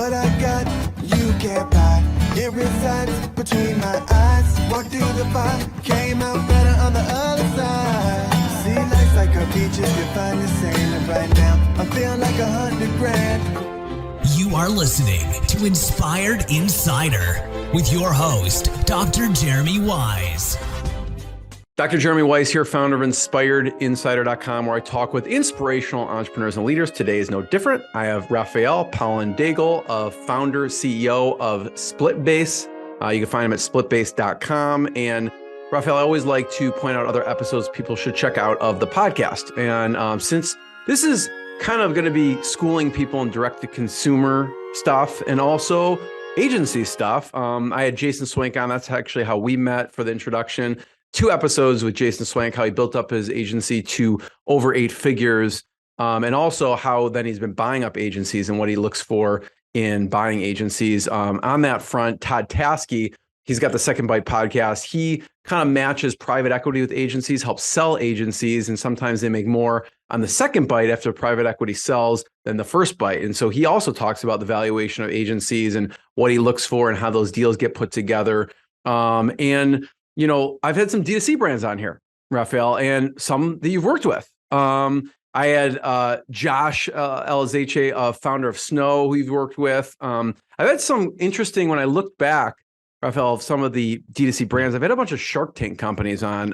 What I got, you can't buy. It resides between my eyes. Walked through the fire, came out better on the other side. See, life's like a beach if you find the sand. And right now, I'm feeling like 100 grand. You are listening to Inspired Insider with your host, Dr. Jeremy Wise. Dr. Jeremy Wise here, founder of InspiredInsider.com, where I talk with inspirational entrepreneurs and leaders. Today is no different. I have Raphael Paulin-Daigle, founder, CEO of SplitBase. You can find him at SplitBase.com. And Raphael, I always like to point out other episodes people should check out of the podcast. And since this is kind of going to be schooling people in direct-to-consumer stuff and also agency stuff, I had Jason Swank on. That's actually how we met for the introduction. 2 episodes with Jason Swank, how he built up his agency to over 8 figures, and also how then he's been buying up agencies and what he looks for in buying agencies. On that front, Todd Taskey, he's got the Second Bite podcast. He kind of matches private equity with agencies, helps sell agencies, and sometimes they make more on the second bite after private equity sells than the first bite. And so he also talks about the valuation of agencies and what he looks for and how those deals get put together. And you know, I've had some D2C brands on here, Raphael, and some that you've worked with. I had Josh Elizalde, founder of Snow, who you've worked with. I've had some interesting, when I look back, Raphael, of some of the D2C brands, I've had a bunch of Shark Tank companies on.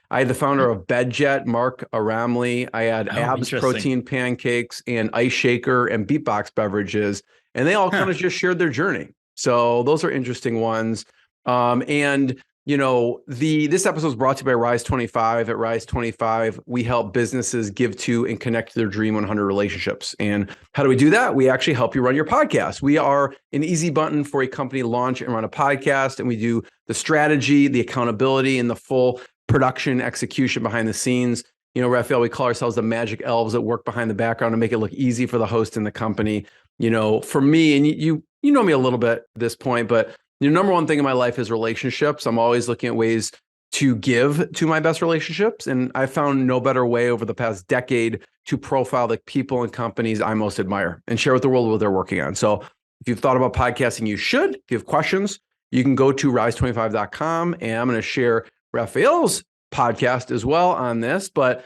I had the founder of BedJet, Mark Aramley. I had Abs Protein Pancakes and Ice Shaker and Beatbox Beverages, and they all kind of just shared their journey. So those are interesting ones. And you know, this episode is brought to you by Rise 25. At Rise 25, we help businesses give to and connect to their Dream 100 relationships. And how do we do that? We actually help you run your podcast. We are an easy button for a company to launch and run a podcast. And we do the strategy, the accountability, and the full production execution behind the scenes. You know, Raphael, we call ourselves the magic elves that work behind the background to make it look easy for the host and the company. You know, for me, and you know me a little bit at this point, but the number one thing in my life is relationships. I'm always looking at ways to give to my best relationships. And I found no better way over the past decade to profile the people and companies I most admire and share with the world what they're working on. So if you've thought about podcasting, you should. If you have questions, you can go to rise25.com, and I'm going to share Raphael's podcast as well on this. But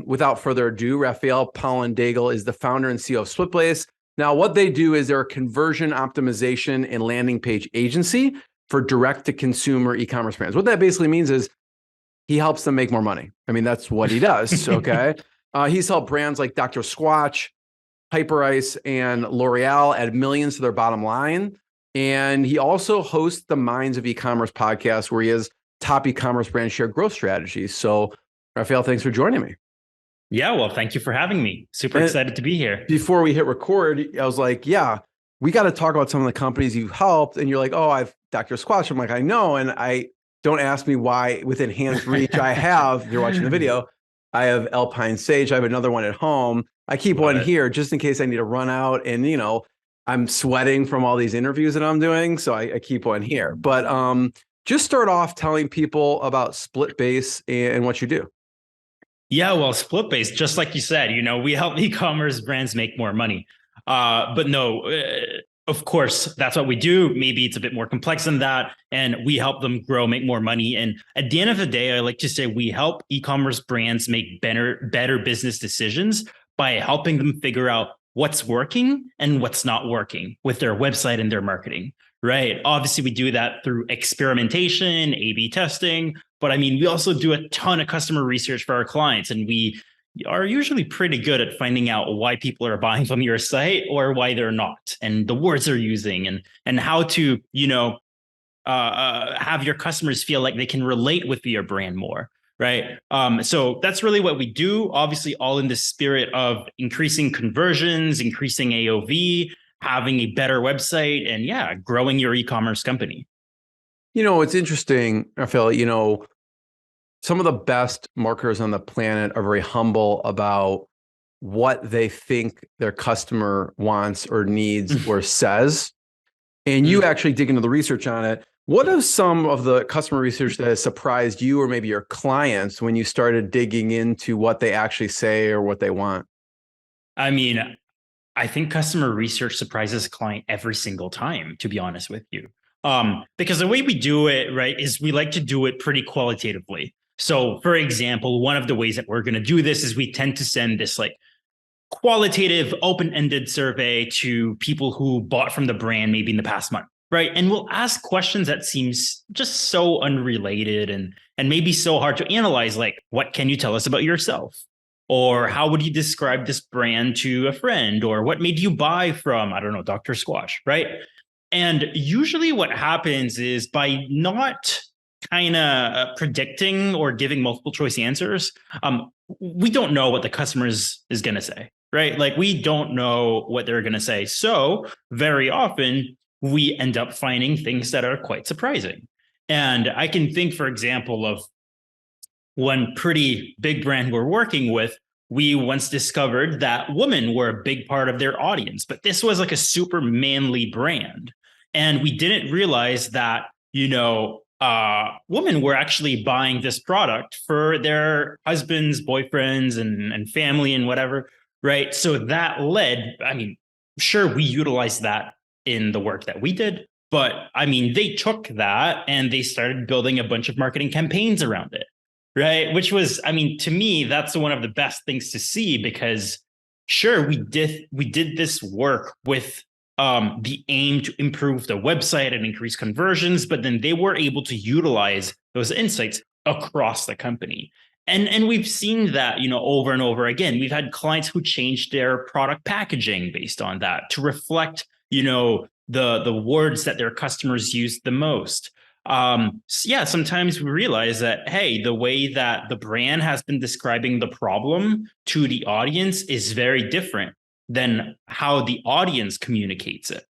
without further ado, Raphael Paulin-Daigle is the founder and CEO of SplitBase. Now, what they do is they're a conversion optimization and landing page agency for direct-to-consumer e-commerce brands. What that basically means is he helps them make more money. I mean, that's what he does, okay? He's helped brands like Dr. Squatch, Hyperice, and L'Oreal add millions to their bottom line. And he also hosts the Minds of Ecommerce Podcast, where he has top e-commerce brands share growth strategies. So, Raphael, thanks for joining me. Yeah, well, thank you for having me. Super excited to be here. Before we hit record, I was like, yeah, we got to talk about some of the companies you've helped. And you're like, oh, I've Dr. Squatch. I'm like, I know. And I don't ask me why within hand's reach I have, if you're watching the video, I have Alpine Sage. I have another one at home. I keep one here just in case I need to run out. And, you know, I'm sweating from all these interviews that I'm doing. So I keep one here. But just start off telling people about SplitBase and what you do. Yeah, well, SplitBase, just like you said, you know, we help e-commerce brands make more money. But no, of course, that's what we do. Maybe it's a bit more complex than that. And we help them grow, make more money. And at the end of the day, I like to say we help e-commerce brands make better business decisions by helping them figure out what's working and what's not working with their website and their marketing, right? Obviously, we do that through experimentation, A/B testing. But I mean, we also do a ton of customer research for our clients, and we are usually pretty good at finding out why people are buying from your site or why they're not, and the words they're using, and how to, you know, have your customers feel like they can relate with your brand more, right? So that's really what we do. Obviously, all in the spirit of increasing conversions, increasing AOV, having a better website, and yeah, growing your e-commerce company. You know, it's interesting, Raphael, you know, some of the best marketers on the planet are very humble about what they think their customer wants or needs or says. And you actually dig into the research on it. What are some of the customer research that has surprised you or maybe your clients when you started digging into what they actually say or what they want? I mean, I think customer research surprises a client every single time, to be honest with you. Because the way we do it, right, is we like to do it pretty qualitatively. So, for example, one of the ways that we're going to do this is we tend to send this like qualitative, open-ended survey to people who bought from the brand maybe in the past month, right? And we'll ask questions that seems just so unrelated and maybe so hard to analyze, like, what can you tell us about yourself? Or how would you describe this brand to a friend? Or what made you buy from, I don't know, Dr. Squatch, right? And usually what happens is by not kind of predicting or giving multiple choice answers, we don't know what the customer is going to say, right? Like we don't know what they're going to say. So very often we end up finding things that are quite surprising. And I can think, for example, of one pretty big brand we're working with. We once discovered that women were a big part of their audience, but this was like a super manly brand. And we didn't realize that, women were actually buying this product for their husbands, boyfriends, and family and whatever, right? So that led, sure, we utilized that in the work that we did, but they took that and they started building a bunch of marketing campaigns around it, right? Which was, to me, that's one of the best things to see because sure, we did this work with the aim to improve the website and increase conversions, but then they were able to utilize those insights across the company. And we've seen that, over and over again. We've had clients who changed their product packaging based on that to reflect, the words that their customers use the most. Sometimes we realize that, hey, the way that the brand has been describing the problem to the audience is very different than how the audience communicates it.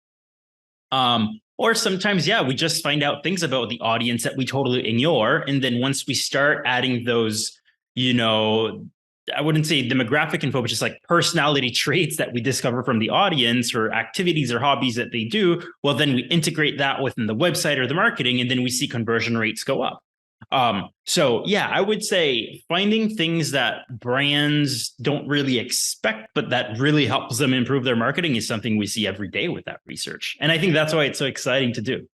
Or sometimes, we just find out things about the audience that we totally ignore. And then once we start adding those, I wouldn't say demographic info, but just like personality traits that we discover from the audience or activities or hobbies that they do, well, then we integrate that within the website or the marketing, and then we see conversion rates go up. I would say finding things that brands don't really expect, but that really helps them improve their marketing is something we see every day with that research. And I think that's why it's so exciting to do.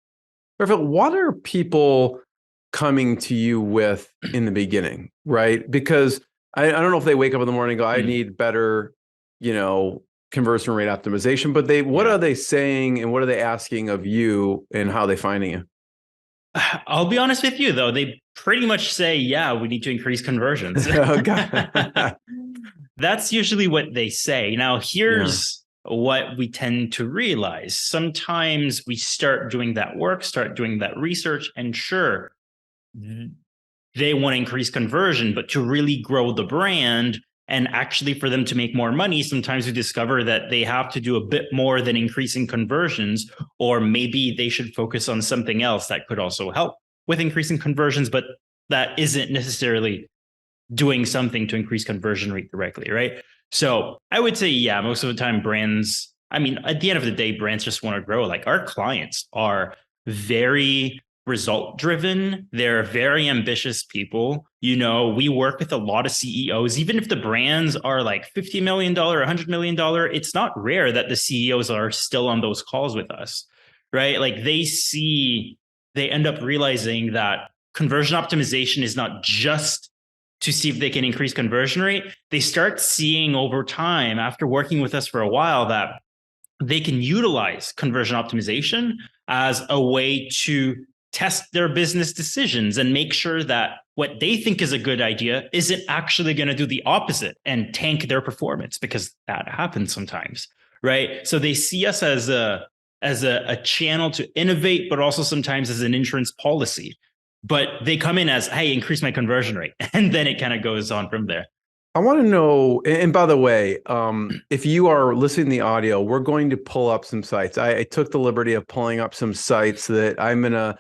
Raphael, what are people coming to you with in the beginning, right? Because I don't know if they wake up in the morning and go, I need better, conversion rate optimization, but what are they saying and what are they asking of you and how are they finding you? I'll be honest with you, though. They pretty much say, we need to increase conversions. That's usually what they say. Now, here's what we tend to realize. Sometimes we start doing that work, start doing that research, and sure, they want to increase conversion, but to really grow the brand and actually for them to make more money, sometimes we discover that they have to do a bit more than increasing conversions, or maybe they should focus on something else that could also help with increasing conversions, but that isn't necessarily doing something to increase conversion rate directly, right? So I would say, most of the time brands, at the end of the day, brands just want to grow. Like our clients are very result driven. They're very ambitious people. We work with a lot of CEOs, even if the brands are like $50 million, $100 million, it's not rare that the CEOs are still on those calls with us, right? Like they end up realizing that conversion optimization is not just to see if they can increase conversion rate. They start seeing over time, after working with us for a while, that they can utilize conversion optimization as a way to test their business decisions and make sure that what they think is a good idea isn't actually going to do the opposite and tank their performance, because that happens sometimes, right? So they see us as a channel to innovate, but also sometimes as an insurance policy. But they come in as, hey, increase my conversion rate. And then it kind of goes on from there. I want to know, and by the way, if you are listening to the audio, we're going to pull up some sites. I took the liberty of pulling up some sites that I'm going to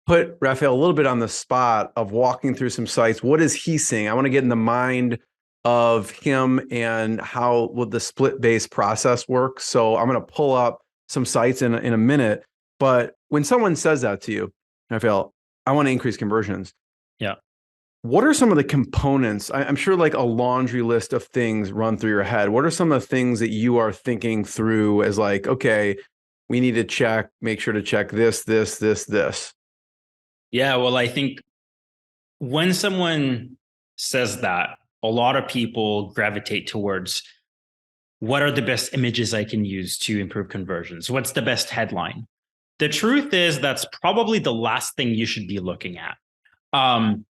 put Raphael a little bit on the spot of walking through some sites. What is he seeing? I want to get in the mind of him and how would the SplitBase process work. So I'm going to pull up some sites in a minute. But when someone says that to you, Raphael, I want to increase conversions. Yeah. what are some of the components? I'm sure like a laundry list of things run through your head. What are some of the things that you are thinking through as like, okay, we need to make sure to check this. Yeah, well, I think when someone says that, a lot of people gravitate towards what are the best images I can use to improve conversions? What's the best headline? The truth is that's probably the last thing you should be looking at. And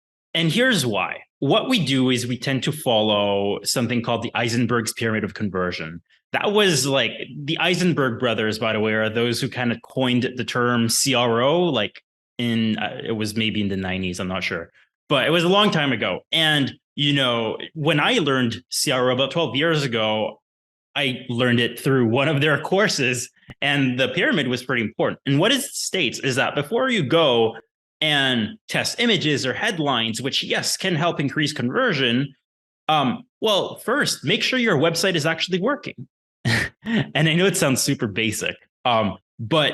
here's why. What we do is we tend to follow something called the Eisenberg's Pyramid of Conversion. That was like the Eisenberg brothers, by the way, are those who kind of coined the term CRO, like it was maybe in the 90s, I'm not sure, but it was a long time ago. And, when I learned CRO about 12 years ago, I learned it through one of their courses, and the pyramid was pretty important. And what it states is that before you go and test images or headlines, which yes, can help increase conversion, well, first, make sure your website is actually working. And I know it sounds super basic, but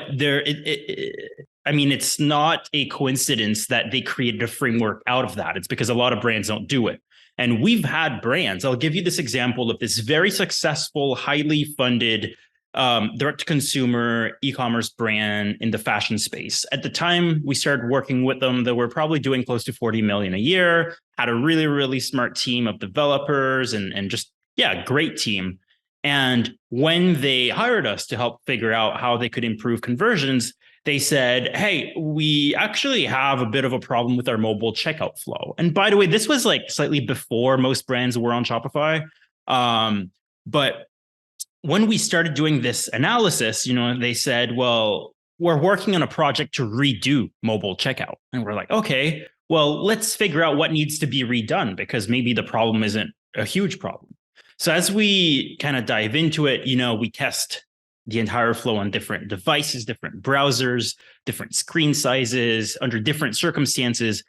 it's not a coincidence that they created a framework out of that. It's because a lot of brands don't do it. And we've had brands. I'll give you this example of this very successful, highly funded direct-to-consumer e-commerce brand in the fashion space. At the time we started working with them, they were probably doing close to 40 million a year, had a really, really smart team of developers and just, great team. And when they hired us to help figure out how they could improve conversions, they said, hey, we actually have a bit of a problem with our mobile checkout flow. And by the way, this was like slightly before most brands were on Shopify. But when we started doing this analysis, they said, well, we're working on a project to redo mobile checkout. And we're like, okay, well, let's figure out what needs to be redone because maybe the problem isn't a huge problem. So as we kind of dive into it, we test the entire flow on different devices, different browsers, different screen sizes, under different circumstances.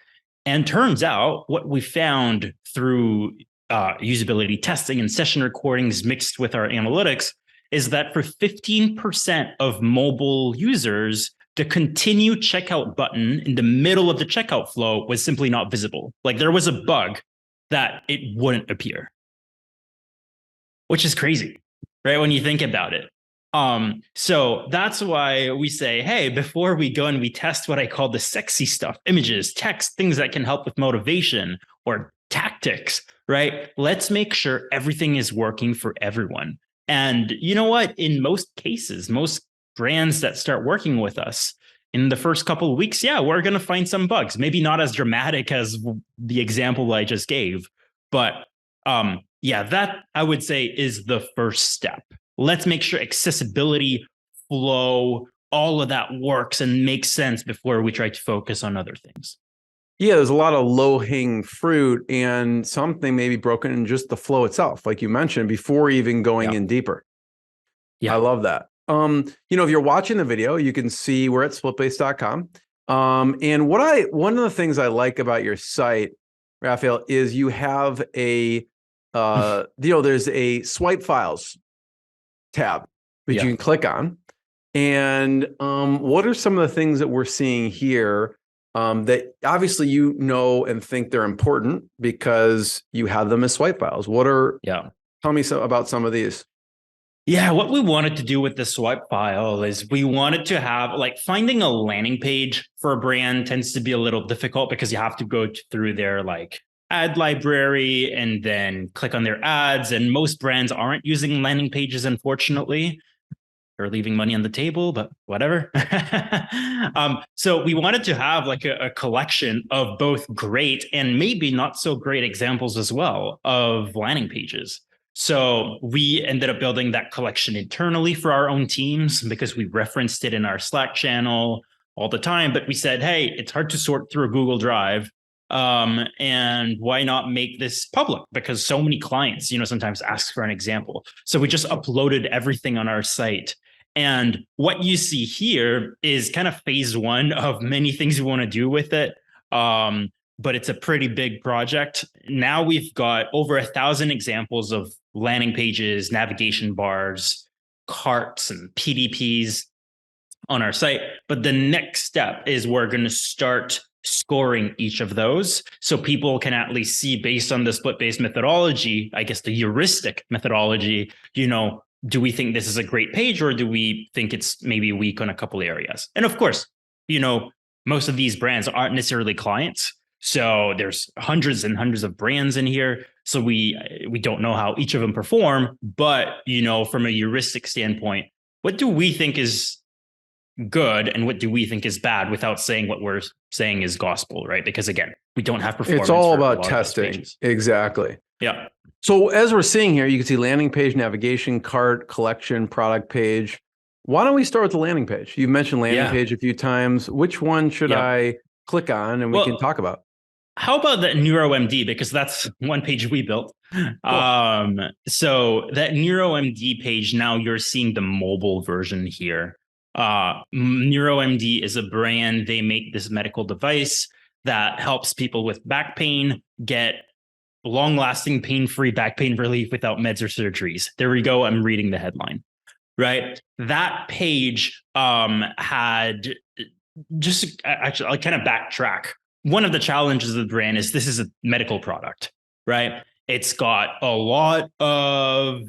And turns out what we found through usability testing and session recordings mixed with our analytics is that for 15% of mobile users, the continue checkout button in the middle of the checkout flow was simply not visible. Like there was a bug that it wouldn't appear, which is crazy, right? When you think about it. So that's why we say, hey, before we go and we test what I call the sexy stuff, images, text, things that can help with motivation or tactics, right? Let's make sure everything is working for everyone. And you know what? In most cases, most brands that start working with us in the first couple of weeks, we're going to find some bugs, maybe not as dramatic as the example I just gave, but that I would say is the first step. Let's make sure accessibility, flow, all of that works and makes sense before we try to focus on other things. Yeah, there's a lot of low-hanging fruit and something maybe broken in just the flow itself, like you mentioned, before even going in deeper. Yeah, I love that. If you're watching the video, you can see we're at splitbase.com. And one of the things I like about your site, Raphael, is you have a there's a swipe files tab that you can click on. And what are some of the things that we're seeing here that obviously and think they're important because you have them as swipe files? Tell me about some of these. Yeah, what we wanted to do with the swipe file is we wanted to have finding a landing page for a brand tends to be a little difficult because you have to go through their ad library and then click on their ads. And most brands aren't using landing pages, unfortunately. They're leaving money on the table, but whatever. So we wanted to have a collection of both great and maybe not so great examples as well of landing pages. So we ended up building that collection internally for our own teams because we referenced it in our Slack channel all the time. But we said, hey, it's hard to sort through a Google Drive. And why not make this public? Because so many clients, sometimes ask for an example. So we just uploaded everything on our site. And what you see here is kind of phase one of many things we want to do with it. But it's a pretty big project. Now we've got over 1,000 examples of landing pages, navigation bars, carts, and PDPs on our site. But the next step is we're going to start scoring each of those so people can at least see, based on the SplitBase methodology, I guess the heuristic methodology, do we think this is a great page, or do we think it's maybe weak on a couple areas? And of course, most of these brands aren't necessarily clients. So there's hundreds and hundreds of brands in here. So we don't know how each of them perform, but from a heuristic standpoint, what do we think is good and what do we think is bad, without saying what we're saying is gospel, right? Because again, we don't have performance. It's all about testing. Exactly. Yeah. So as we're seeing here, you can see landing page, navigation, cart, collection, product page. Why don't we start with the landing page? You've mentioned landing page a few times. Which one should I click on and we can talk about? How about that NeuroMD? Because that's one page we built. Cool. So that NeuroMD page, now you're seeing the mobile version here. NeuroMD is a brand. They make this medical device that helps people with back pain get long-lasting pain-free back pain relief without meds or surgeries. There we go. I'm reading the headline, right? That page had just actually, I'll kind of backtrack. One of the challenges of the brand is this is a medical product, right? It's got a lot of,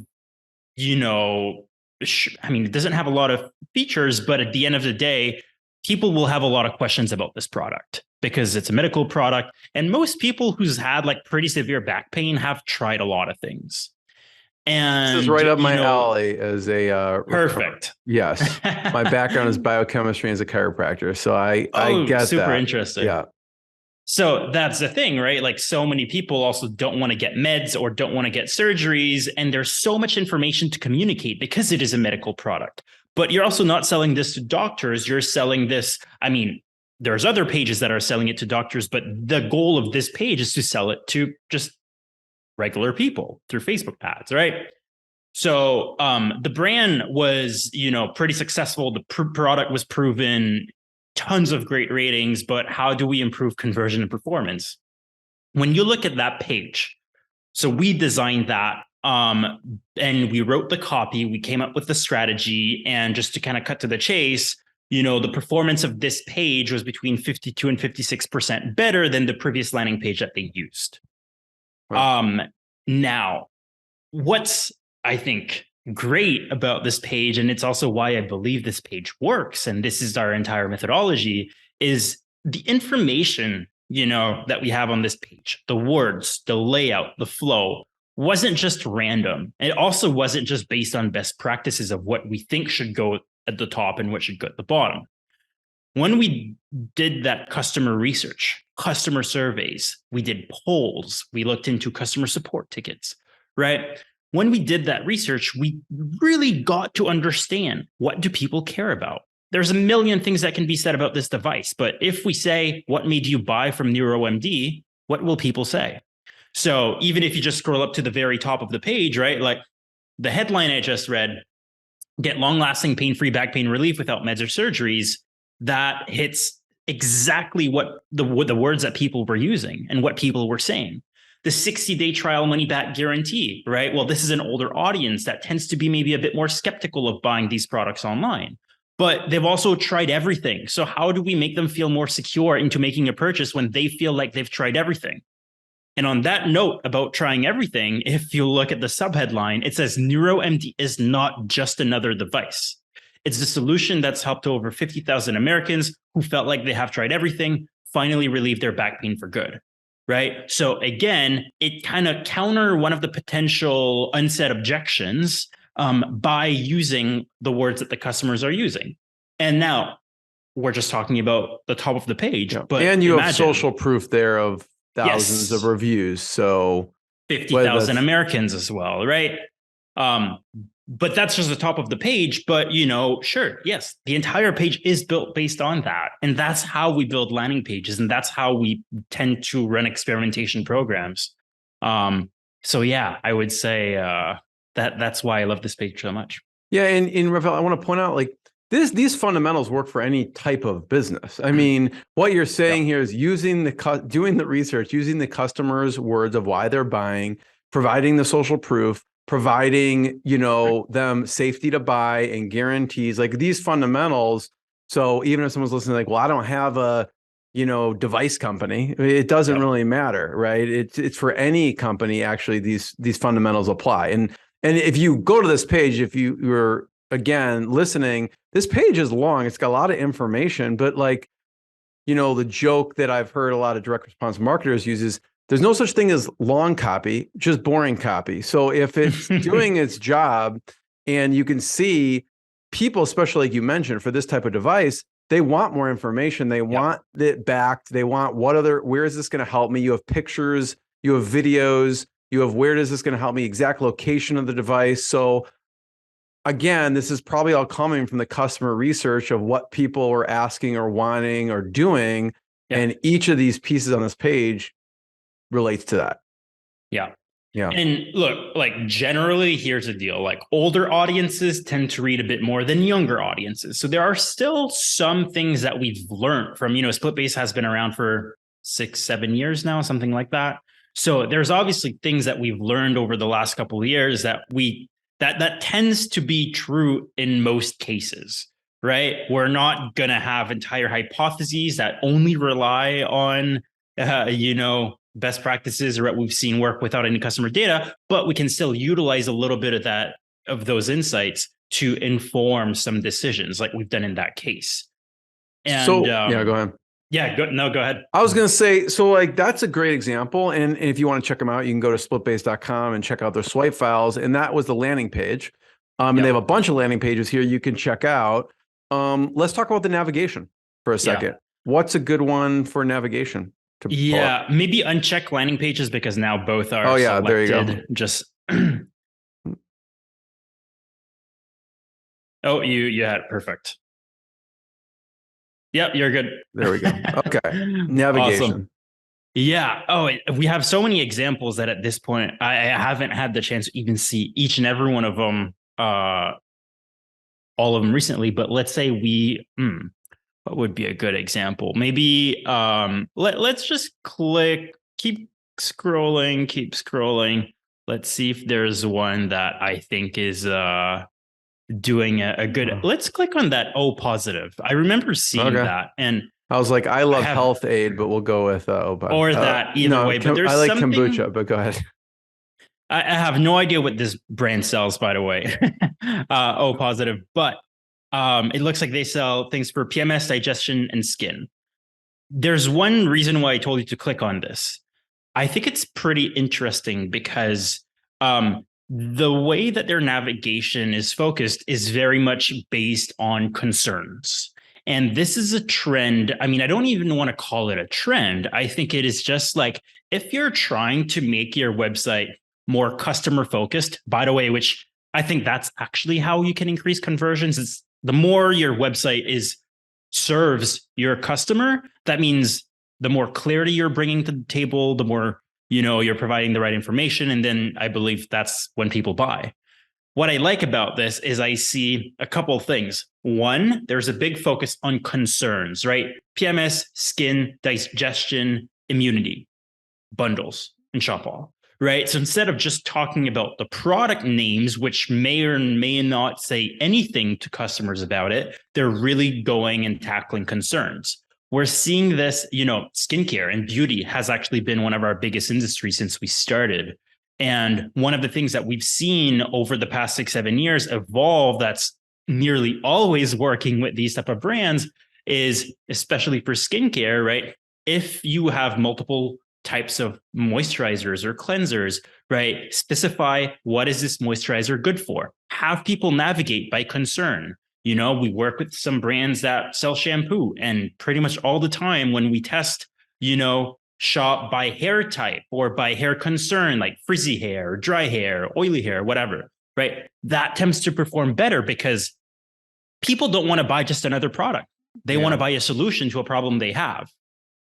it doesn't have a lot of features, but at the end of the day, people will have a lot of questions about this product because it's a medical product. And most people who's had like pretty severe back pain have tried a lot of things. And this is right up my alley as a perfect. Yes. My background is biochemistry as a chiropractor. So I get that. Super interesting. Yeah. So that's the thing, right? Like so many people also don't want to get meds or don't want to get surgeries. And there's so much information to communicate because it is a medical product. But you're also not selling this to doctors. You're selling this. There's other pages that are selling it to doctors, but the goal of this page is to sell it to just regular people through Facebook ads, right? So the brand was, pretty successful. The product was proven, tons of great ratings, but how do we improve conversion and performance? When you look at that page, so we designed that and we wrote the copy, we came up with the strategy, and just to kind of cut to the chase, the performance of this page was between 52 and 56% better than the previous landing page that they used. Right. Now, what's, I think, great about this page, and it's also why I believe this page works, and this is our entire methodology, is the information, that we have on this page, the words, the layout, the flow, wasn't just random. It also wasn't just based on best practices of what we think should go at the top and what should go at the bottom. When we did that customer research, customer surveys, we did polls, we looked into customer support tickets, right? When we did that research, we really got to understand, what do people care about? There's a million things that can be said about this device, but if we say, what made you buy from NeuroMD, what will people say? So even if you just scroll up to the very top of the page, right? Like the headline I just read, get long-lasting pain-free back pain relief without meds or surgeries, that hits exactly what the words that people were using and what people were saying. The 60-day trial money-back guarantee, right? Well, this is an older audience that tends to be maybe a bit more skeptical of buying these products online, but they've also tried everything. So how do we make them feel more secure into making a purchase when they feel like they've tried everything? And on that note about trying everything, if you look at the subheadline, it says NeuroMD is not just another device. It's a solution that's helped over 50,000 Americans who felt like they have tried everything, finally relieve their back pain for good, right? So again, it kind of counter one of the potential unsaid objections by using the words that the customers are using. And now we're just talking about the top of the page. But and you have social proof there of thousands of reviews. So 50,000 Americans as well, right? But that's just the top of the page. But, sure, yes, the entire page is built based on that. And that's how we build landing pages. And that's how we tend to run experimentation programs. So, yeah, I would say that's why I love this page so much. Yeah. And Raphael, I want to point out, like, these fundamentals work for any type of business. I mean, what you're saying here is doing the research, using the customer's words of why they're buying, providing the social proof, providing, them safety to buy and guarantees, like these fundamentals. So even if someone's listening, like, well, I don't have a device company. It doesn't really matter, right? It's for any company. Actually, these fundamentals apply. And if you go to this page, if you're again listening, this page is long. It's got a lot of information, but the joke that I've heard a lot of direct response marketers use is there's no such thing as long copy, just boring copy. So if it's doing its job, and you can see people, especially like you mentioned, for this type of device, they want more information. They want it backed. They want where is this going to help me? You have pictures, you have videos, you have where is this going to help me, exact location of the device. So again, this is probably all coming from the customer research of what people are asking or wanting or doing. And each of these pieces on this page relates to that. Yeah. Yeah. And look, generally, here's the deal. Older audiences tend to read a bit more than younger audiences. So there are still some things that we've learned from, SplitBase has been around for 6-7 years now, something like that. So there's obviously things that we've learned over the last couple of years that that tends to be true in most cases, right? We're not going to have entire hypotheses that only rely on, best practices or what we've seen work without any customer data, but we can still utilize a little bit of those insights to inform some decisions like we've done in that case. And go ahead. Yeah, go ahead. I was going to say, so that's a great example. And if you want to check them out, you can go to splitbase.com and check out their swipe files. And that was the landing page. And they have a bunch of landing pages here you can check out. Let's talk about the navigation for a second. What's a good one for navigation? Maybe uncheck landing pages because now both are selected. There you go. Just you had it. Perfect. Yep, you're good. There we go. Okay. Navigation. Awesome. Yeah. Oh, we have so many examples that at this point I haven't had the chance to even see each and every one of them, all of them recently. But let's say what would be a good example? Maybe let's just keep scrolling. Let's see if there's one that I think is doing a good. Let's click on that O positive. I remember seeing that, and I was like, I love Health Aid, but we'll go with O positive. Or that either way. But there's I like something, kombucha, but go ahead. I have no idea what this brand sells, by the way. O positive, but it looks like they sell things for PMS, digestion, and skin. There's one reason why I told you to click on this. I think it's pretty interesting because the way that their navigation is focused is very much based on concerns. And this is a trend. I mean, I don't even want to call it a trend. I think it is just if you're trying to make your website more customer focused, by the way, which I think that's actually how you can increase conversions. It's the more your website serves your customer, that means the more clarity you're bringing to the table, the more you're providing the right information. And then I believe that's when people buy. What I like about this is I see a couple of things. One, there's a big focus on concerns, right? PMS, skin, digestion, immunity, bundles, and shop all, right? So instead of just talking about the product names, which may or may not say anything to customers about it, they're really going and tackling concerns. We're seeing this, skincare and beauty has actually been one of our biggest industries since we started. And one of the things that we've seen over the past 6-7 years evolve that's nearly always working with these type of brands is, especially for skincare, right? If you have multiple types of moisturizers or cleansers, right? Specify what is this moisturizer good for? Have people navigate by concern. We work with some brands that sell shampoo, and pretty much all the time when we test, shop by hair type or by hair concern, like frizzy hair, dry hair, oily hair, whatever, right? That tends to perform better because people don't want to buy just another product. They want to buy a solution to a problem they have,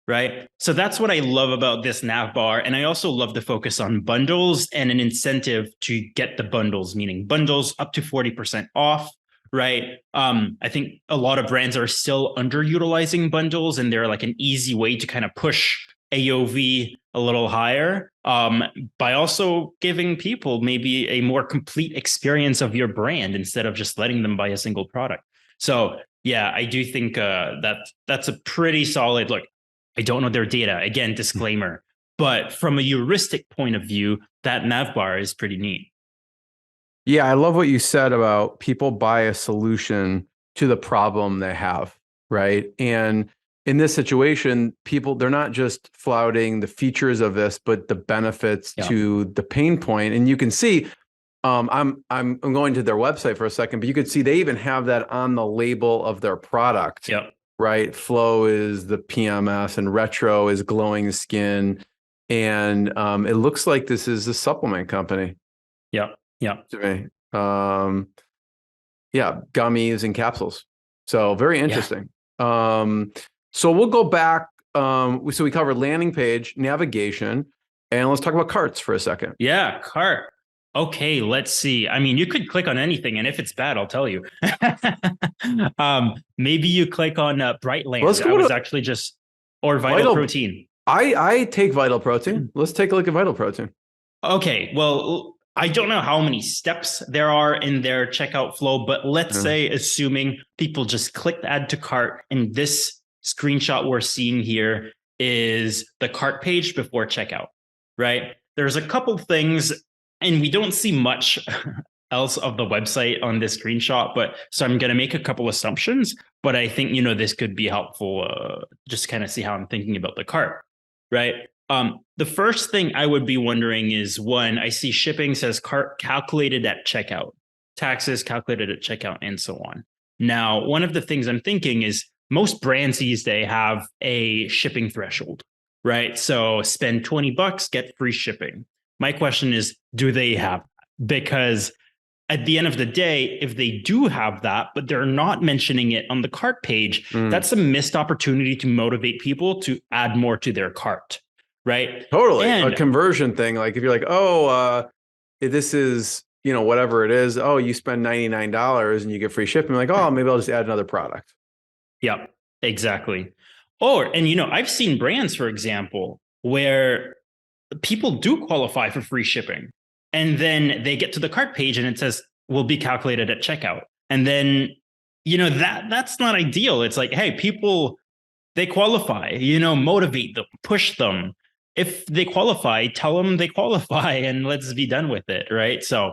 right? So that's what I love about this nav bar. And I also love the focus on bundles and an incentive to get the bundles, meaning bundles up to 40% off. Right. I think a lot of brands are still underutilizing bundles, and they're an easy way to kind of push AOV a little higher by also giving people maybe a more complete experience of your brand instead of just letting them buy a single product. So, yeah, I do think that's a pretty solid look. I don't know their data. Again, disclaimer. But from a heuristic point of view, that nav bar is pretty neat. Yeah, I love what you said about people buy a solution to the problem they have, right? And in this situation, people, they're not just flouting the features of this, but the benefits to the pain point. And you can see, I'm going to their website for a second, but you could see they even have that on the label of their product. Yep. Right? Flow is the PMS and retro is glowing skin. And it looks like this is a supplement company. Yep. Yeah. To me. Yeah, gummies and capsules. So very interesting. Yeah. So we'll go back. So we covered landing page, navigation, and let's talk about carts for a second. Yeah, cart. Okay, let's see. I mean, you could click on anything, and if it's bad, I'll tell you. Maybe you click on Brightland. Let's go or Vital Protein. I take Vital Protein. Let's take a look at Vital Protein. Okay, well, I don't know how many steps there are in their checkout flow, but let's say, assuming people just clicked add to cart, and this screenshot we're seeing here is the cart page before checkout, right? There's a couple things, and we don't see much else of the website on this screenshot, but so I'm going to make a couple assumptions, but I think, this could be helpful, just kind of see how I'm thinking about the cart, right? The first thing I would be wondering is, one, I see shipping says cart calculated at checkout, taxes calculated at checkout, and so on. Now, one of the things I'm thinking is most brands these days have a shipping threshold, right? So spend $20, get free shipping. My question is, do they have that? Because at the end of the day, if they do have that, but they're not mentioning it on the cart page, that's a missed opportunity to motivate people to add more to their cart, right? Totally. And a conversion thing. Like if you're like, this is, whatever it is. Oh, you spend $99 and you get free shipping. Like, oh, maybe I'll just add another product. Yep, exactly. And I've seen brands, for example, where people do qualify for free shipping, and then they get to the cart page and it says will be calculated at checkout. And then, that's not ideal. It's like, hey, people, they qualify, motivate them, push them. If they qualify, tell them they qualify and let's be done with it, right? So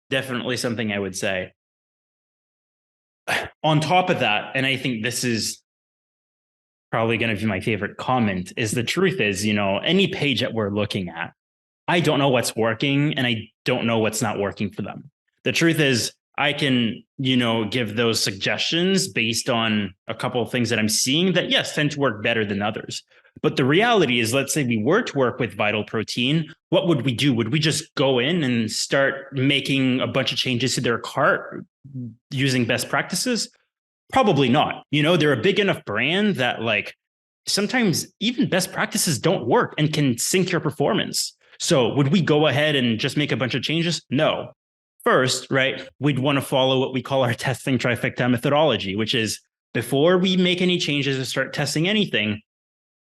definitely something I would say. On top of that, and I think this is probably going to be my favorite comment, is the truth is, any page that we're looking at, I don't know what's working and I don't know what's not working for them. The truth is, I can, give those suggestions based on a couple of things that I'm seeing that, yes, tend to work better than others. But the reality is, let's say we were to work with Vital Protein, what would we do? Would we just go in and start making a bunch of changes to their cart using best practices? Probably not. They're a big enough brand that sometimes even best practices don't work and can sink your performance. So would we go ahead and just make a bunch of changes? No. First, right, we'd want to follow what we call our testing trifecta methodology, which is before we make any changes or start testing anything,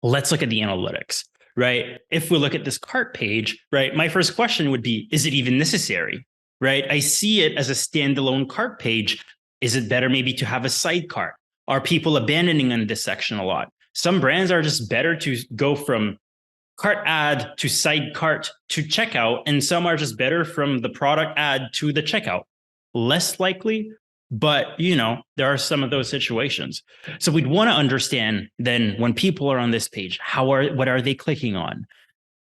let's look at the analytics, right? If we look at this cart page, right, my first question would be, is it even necessary, right? I see it as a standalone cart page. Is it better maybe to have a side cart? Are people abandoning on this section a lot? Some brands are just better to go from cart ad to side cart to checkout, and some are just better from the product ad to the checkout. Less likely, but there are some of those situations. So we'd want to understand then when people are on this page, what are they clicking on?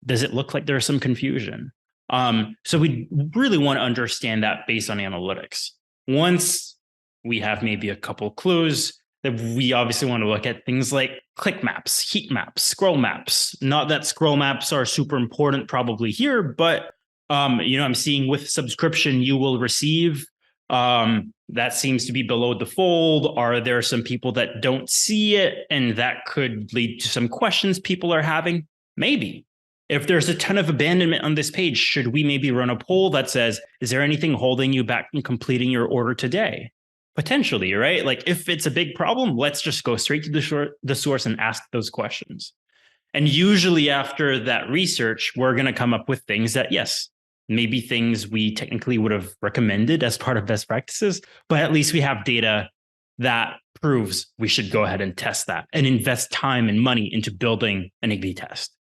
Does it look like there's some confusion? So we really want to understand that based on analytics. Once we have maybe a couple clues, that we obviously want to look at things like click maps, heat maps, scroll maps. Not that scroll maps are super important probably here, but I'm seeing with subscription you will receive. That seems to be below the fold. Are there some people that don't see it, and that could lead to some questions people are having? Maybe. If there's a ton of abandonment on this page, should we maybe run a poll that says, is there anything holding you back from completing your order today? Potentially, right? Like if it's a big problem, let's just go straight to the source and ask those questions. And usually after that research, we're going to come up with things that, yes, maybe things we technically would have recommended as part of best practices, but at least we have data that proves we should go ahead and test that and invest time and money into building an A/B test.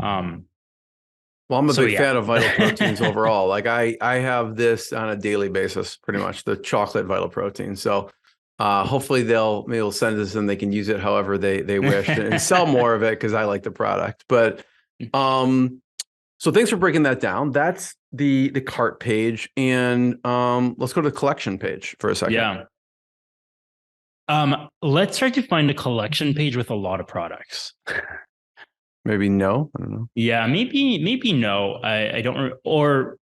Well, I'm a big fan of Vital Proteins overall. Like I have this on a daily basis, pretty much, the chocolate Vital Protein. So hopefully maybe they'll send us and they can use it however they wish and sell more of it because I like the product. But so thanks for breaking that down. That's the cart page. And let's go to the collection page for a second. Yeah. Let's try to find a collection page with a lot of products. Maybe no, I don't know. Yeah, maybe no. I don't, or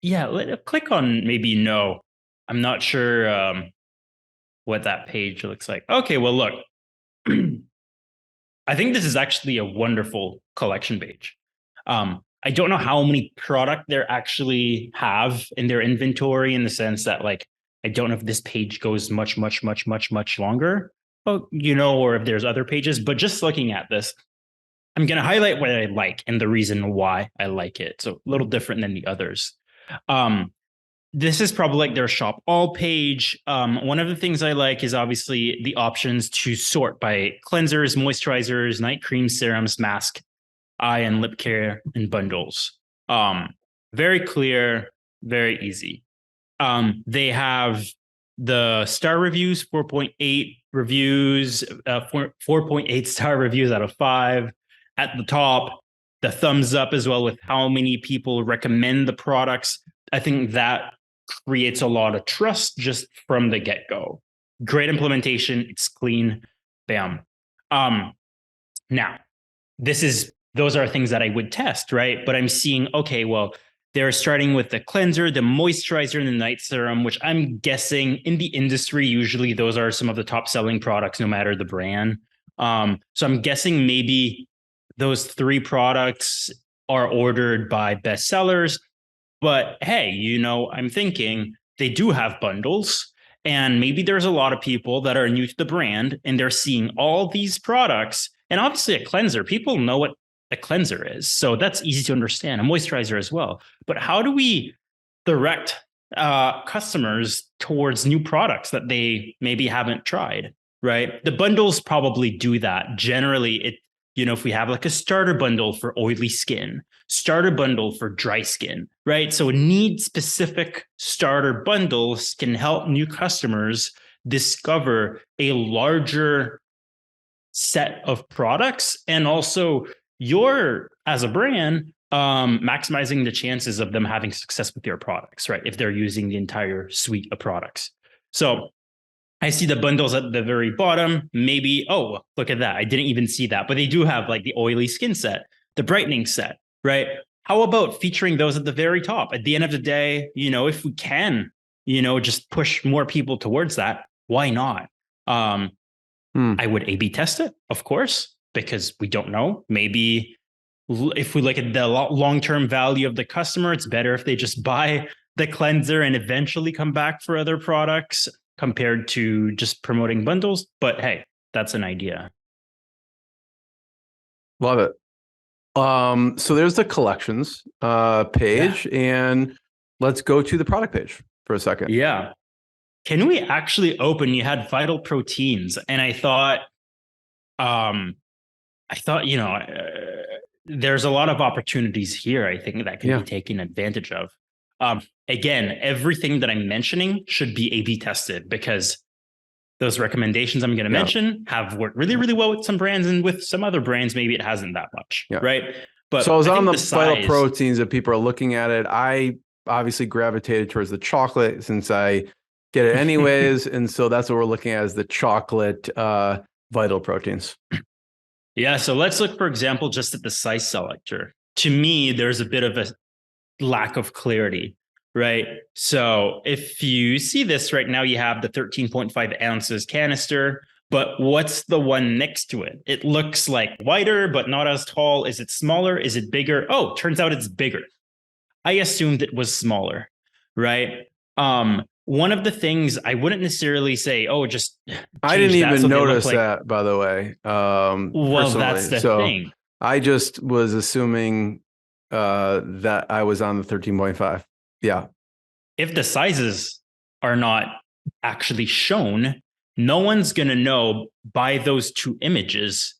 yeah, click on maybe no. I'm not sure what that page looks like. Okay, well, look, I think this is actually a wonderful collection page. I don't know how many product they actually have in their inventory, in the sense that, like, I don't know if this page goes much longer, or if there's other pages, but just looking at this, I'm going to highlight what I like and the reason why I like it. So a little different than the others. This is probably like their shop all page. One of the things I like is obviously the options to sort by cleansers, moisturizers, night cream, serums, mask, eye and lip care, and bundles. Very clear, very easy. They have the star reviews, 4.8 reviews, 4.8 star reviews out of 5. At the top, the thumbs up as well with how many people recommend the products. I think that creates a lot of trust just from the get-go. Great implementation. It's clean. Bam. Now, those are things that I would test, right? But I'm seeing, okay, well, they're starting with the cleanser, the moisturizer, and the night serum, which I'm guessing in the industry, usually those are some of the top selling products, no matter the brand. So I'm guessing maybe those 3 products are ordered by bestsellers. But hey, I'm thinking they do have bundles, and maybe there's a lot of people that are new to the brand and they're seeing all these products. And obviously a cleanser, people know what a cleanser is. So that's easy to understand. A moisturizer as well. But how do we direct customers towards new products that they maybe haven't tried, right? The bundles probably do that. Generally, if we have like a starter bundle for oily skin, starter bundle for dry skin, right? So need-specific starter bundles can help new customers discover a larger set of products, and also you're, as a brand, maximizing the chances of them having success with your products, right? If they're using the entire suite of products. So I see the bundles at the very bottom. Maybe, oh, look at that. I didn't even see that. But they do have like the oily skin set, the brightening set, right? How about featuring those at the very top? At the end of the day, if we can, just push more people towards that, why not? I would A/B test it, of course, because we don't know. Maybe if we look at the long-term value of the customer, it's better if they just buy the cleanser and eventually come back for other products, compared to just promoting bundles. But hey, that's an idea. Love it. So there's the collections page, and let's go to the product page for a second. Yeah. Can we actually open? You had Vital Proteins, and I thought, there's a lot of opportunities here, I think, that can be taken advantage of. Again, everything that I'm mentioning should be A/B tested, because those recommendations I'm going to mention have worked really, really well with some brands, and with some other brands, maybe it hasn't that much, right? But so I was on the Vital Proteins, if people are looking at it, I obviously gravitated towards the chocolate since I get it anyways. And so that's what we're looking at, is the chocolate Vital Proteins. Yeah. So let's look, for example, just at the size selector. To me, there's a bit of a lack of clarity, right? So if you see this right now, you have the 13.5 ounces canister, but what's the one next to it? It looks like wider, but not as tall. Is it smaller? Is it bigger? Oh, turns out it's bigger. I assumed it was smaller, right? One of the things I wouldn't necessarily say, oh, just I didn't even notice that, by the way. Well, that's the thing. I just was assuming that I was on the 13.5. Yeah. If the sizes are not actually shown, no one's going to know by those two images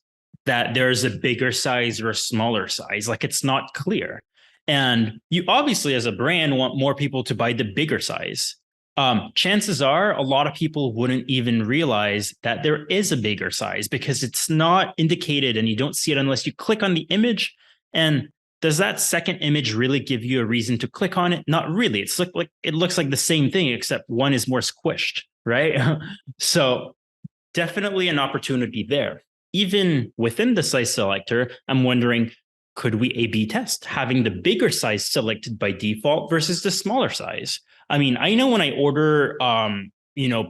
that there's a bigger size or a smaller size. Like, it's not clear. And you obviously, as a brand, want more people to buy the bigger size. Chances are a lot of people wouldn't even realize that there is a bigger size because it's not indicated and you don't see it unless you click on the image. And does that second image really give you a reason to click on it? Not really. It looks like the same thing, except one is more squished, right? So definitely an opportunity there. Even within the size selector, I'm wondering, could we A/B test having the bigger size selected by default versus the smaller size? I mean, I know when I order,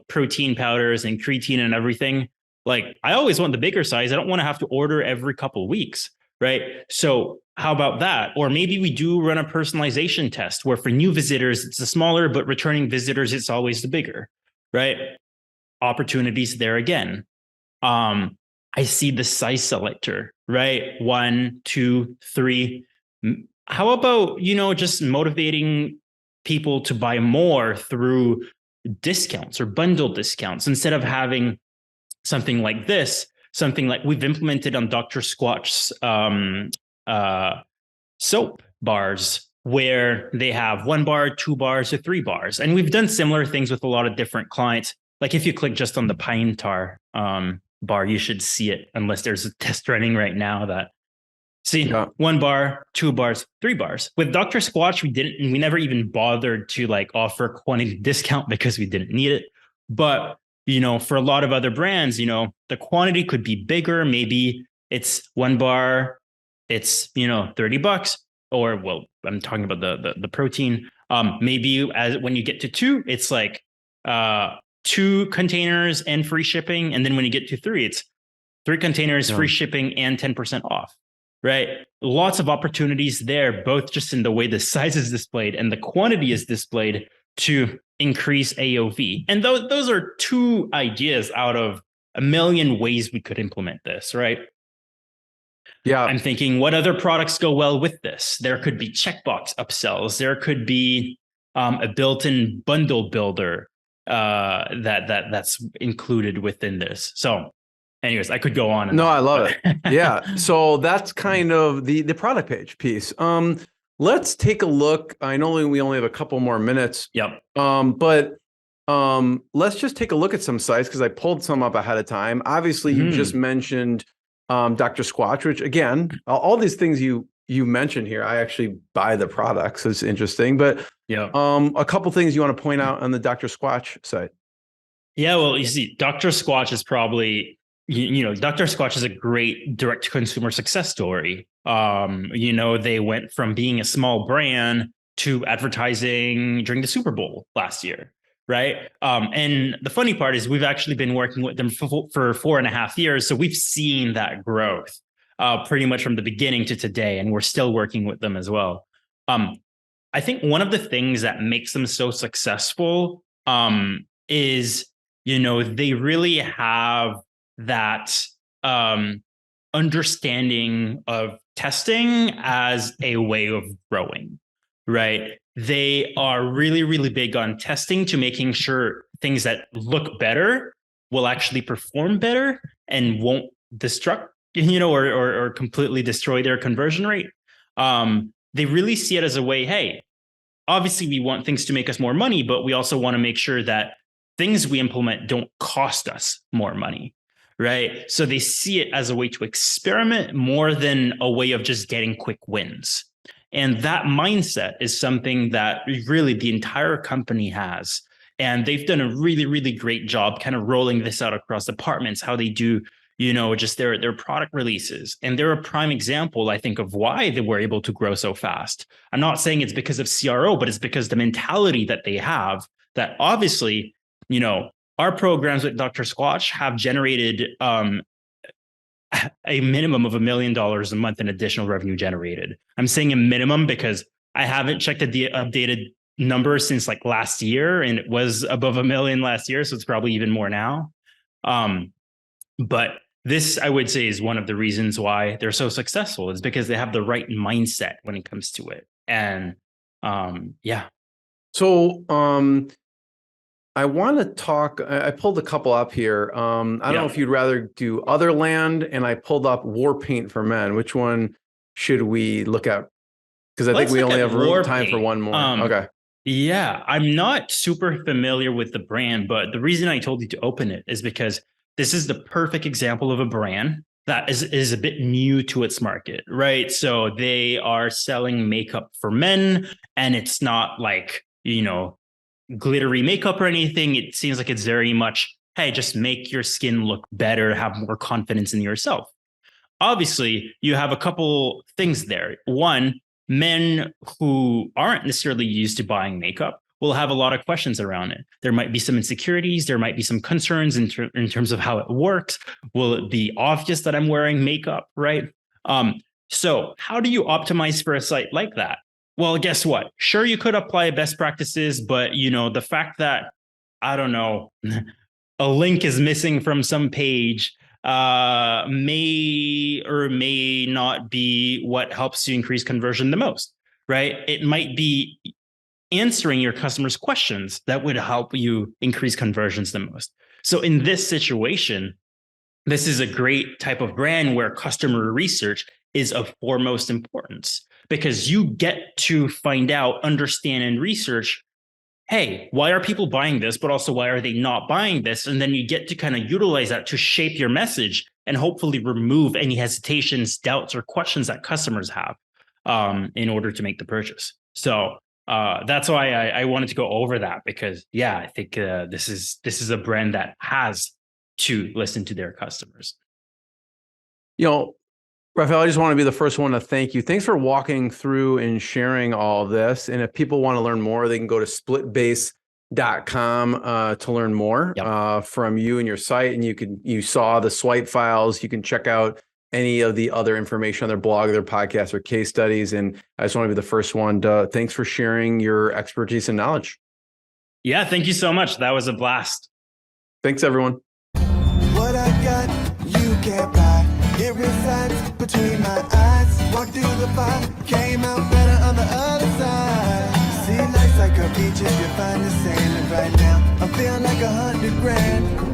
protein powders and creatine and everything, like, I always want the bigger size. I don't want to have to order every couple of weeks, right? So how about that? Or maybe we do run a personalization test where for new visitors, it's the smaller, but returning visitors, it's always the bigger, right? Opportunities there again. I see the size selector, right? 1, 2, 3. How about, just motivating people to buy more through discounts or bundle discounts instead of having something like this, something like we've implemented on Dr. Squatch's soap bars, where they have 1 bar, 2 bars, or 3 bars. And we've done similar things with a lot of different clients. Like if you click just on the pine tar bar, you should see it, unless there's a test running right now that see 1 bar, 2 bars, 3 bars. With Dr. Squatch, we never even bothered to like offer quantity discount because we didn't need it. But for a lot of other brands, the quantity could be bigger. Maybe it's 1 bar, it's $30, or well, I'm talking about the protein. Maybe when you get to 2, it's like 2 containers and free shipping. And then when you get to 3, it's 3 containers, free shipping, and 10% off, right? Lots of opportunities there, both just in the way the size is displayed and the quantity is displayed to increase AOV. And those are 2 ideas out of a million ways we could implement this, right? Yeah. I'm thinking, what other products go well with this? There could be checkbox upsells. There could be a built-in bundle builder that's included within this. So anyways, I could go on. I love it. Yeah. So that's kind of the product page piece. Let's take a look. I know we only have a couple more minutes. Yep. But let's just take a look at some sites, because I pulled some up ahead of time. Obviously, you just mentioned Dr. Squatch, which again, all these things you mentioned here, I actually buy the products. It's interesting. But a couple things you want to point out on the Dr. Squatch site. Yeah, well, you see, Dr. Squatch is probably, Dr. Squatch is a great direct to consumer success story. They went from being a small brand to advertising during the Super Bowl last year, right? And the funny part is we've actually been working with them for 4.5 years. So we've seen that growth pretty much from the beginning to today, and we're still working with them as well. I think one of the things that makes them so successful is, they really have that understanding of testing as a way of growing, right? They are really, really big on testing to making sure things that look better will actually perform better and won't destruct, or completely destroy their conversion rate. They really see it as a way, hey, obviously we want things to make us more money, but we also want to make sure that things we implement don't cost us more money, right? So they see it as a way to experiment more than a way of just getting quick wins. And that mindset is something that really the entire company has. And they've done a really, really great job kind of rolling this out across departments, how they do, just their product releases. And they're a prime example, I think, of why they were able to grow so fast. I'm not saying it's because of CRO, but it's because the mentality that they have, that obviously, our programs with Dr. Squatch have generated a minimum of $1 million a month in additional revenue generated. I'm saying a minimum because I haven't checked the updated number since like last year, and it was above 1 million last year. So it's probably even more now. But this, I would say, is one of the reasons why they're so successful, is because they have the right mindset when it comes to it. And So I want to talk. I pulled a couple up here. I don't know if you'd rather do other land, and I pulled up War Paint for Men. Which one should we look at? Because I think we only have time for one more. Okay. Yeah, I'm not super familiar with the brand, but the reason I told you to open it is because this is the perfect example of a brand that is a bit new to its market, right? So they are selling makeup for men, and it's not like, glittery makeup or anything. It seems like it's very much, hey, just make your skin look better, have more confidence in yourself. Obviously, you have a couple things there. One, men who aren't necessarily used to buying makeup will have a lot of questions around it. There might be some insecurities. There might be some concerns in terms of how it works. Will it be obvious that I'm wearing makeup, right? So how do you optimize for a site like that? Well, guess what? Sure, you could apply best practices, but the fact that, I don't know, a link is missing from some page may or may not be what helps you increase conversion the most, right? It might be answering your customers' questions that would help you increase conversions the most. So in this situation, this is a great type of brand where customer research is of foremost importance, because you get to find out, understand, and research, hey, why are people buying this, but also why are they not buying this? And then you get to kind of utilize that to shape your message and hopefully remove any hesitations, doubts, or questions that customers have in order to make the purchase. So that's why I wanted to go over that, because I think this is a brand that has to listen to their customers. Raphael, I just want to be the first one to thank you. Thanks for walking through and sharing all of this. And if people want to learn more, they can go to SplitBase.com to learn more from you and your site. And you saw the swipe files. You can check out any of the other information on their blog, their podcast, or case studies. And I just want to be the first one to thanks for sharing your expertise and knowledge. Yeah, thank you so much. That was a blast. Thanks, everyone. What I got, you can't buy. It resides between my eyes. Walked through the fire, came out better on the other side. See, life's like a beach if you find the sand. And right now, I feel like $100 grand.